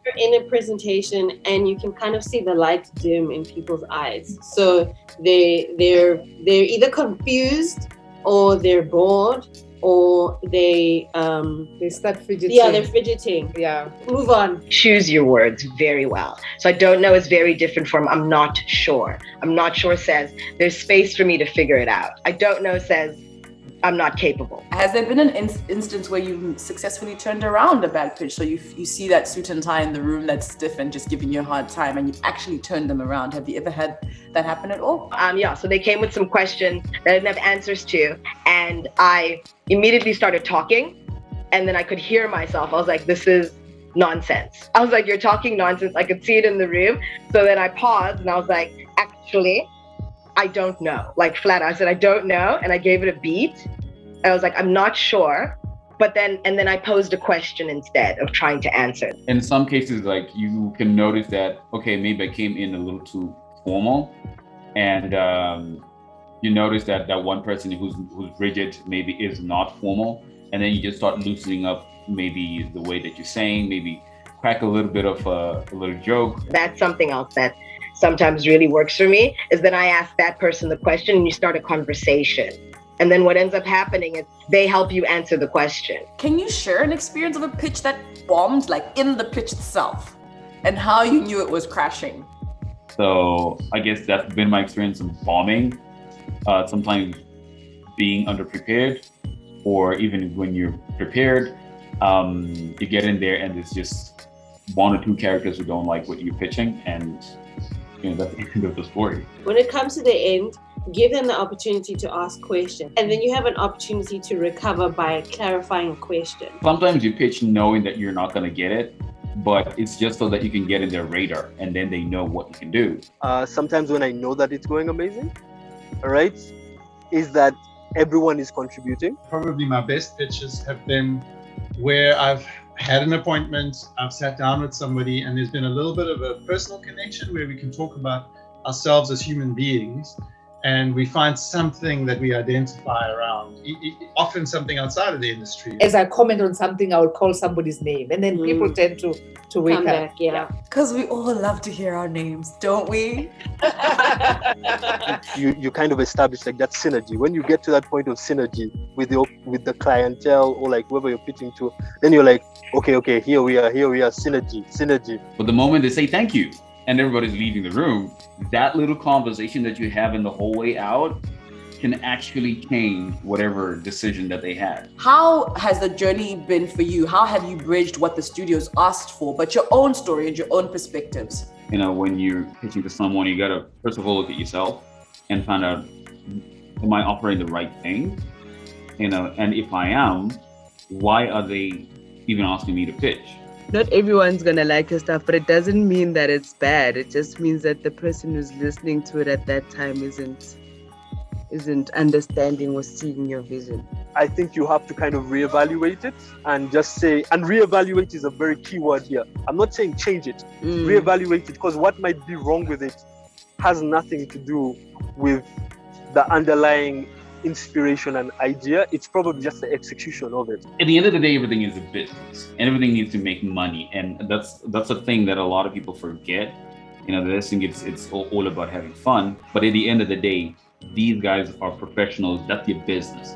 you're in a presentation and you can kind of see the light dim in people's eyes. So they're either confused or they're bored or they start fidgeting. Yeah, they're fidgeting. Yeah. Move on. Choose your words very well. So I don't know is very different from I'm not sure. I'm not sure says there's space for me to figure it out. I don't know says I'm not capable. Has there been an instance where you've successfully turned around a bad pitch? So you see that suit and tie in the room that's stiff and just giving you a hard time, and you've actually turned them around. Have you ever had that happen at all? Yeah, so they came with some questions that I didn't have answers to, and I immediately started talking, and then I could hear myself. I was like, this is nonsense. I was like, you're talking nonsense. I could see it in the room. So then I paused and I was like, actually, I don't know. Like flat out, I said, I don't know. And I gave it a beat. I was like, I'm not sure. But then I posed a question instead of trying to answer. In some cases, like you can notice that, okay, maybe I came in a little too formal. And you notice that one person who's rigid maybe is not formal. And then you just start loosening up maybe the way that you're saying, maybe crack a little bit of a little joke. That's something else that sometimes really works for me, is that I ask that person the question and you start a conversation. And then what ends up happening is they help you answer the question. Can you share an experience of a pitch that bombed, like in the pitch itself, and how you knew it was crashing? So I guess that's been my experience of bombing. Sometimes being underprepared, or even when you're prepared, you get in there and there's just one or two characters who don't like what you're pitching, and that's the end of the story. When it comes to the end, give them the opportunity to ask questions, and then you have an opportunity to recover by clarifying a question. Sometimes you pitch knowing that you're not going to get it, but it's just so that you can get in their radar and then they know what you can do. Sometimes when I know that it's going amazing, all right, is that everyone is contributing. Probably my best pitches have been where I've had an appointment, I've sat down with somebody, and there's been a little bit of a personal connection where we can talk about ourselves as human beings, and we find something that we identify around, often something outside of the industry. As I comment on something, I would call somebody's name, and then people tend to wake Come up. back, yeah. Because we all love to hear our names, don't we? You kind of establish like that synergy. When you get to that point of synergy with the clientele or like whoever you're pitching to, then you're like, okay, here we are, synergy. But the moment they say thank you and everybody's leaving the room, that little conversation that you have in the whole way out can actually change whatever decision that they had. How has the journey been for you? How have you bridged what the studios asked for, but your own story and your own perspectives? When you're pitching to someone, you gotta first of all look at yourself and find out, am I offering the right thing? And if I am, why are they even asking me to pitch? Not everyone's gonna like your stuff, but it doesn't mean that it's bad. It just means that the person who's listening to it at that time isn't understanding or seeing your vision. I think you have to kind of reevaluate it and just say, and reevaluate is a very key word here. I'm not saying change it, reevaluate it, because what might be wrong with it has nothing to do with the underlying inspiration and idea. It's probably just the execution of it. At the end of the day, everything is a business and everything needs to make money. And that's a thing that a lot of people forget. They think it's all about having fun. But at the end of the day, these guys are professionals. That's your business.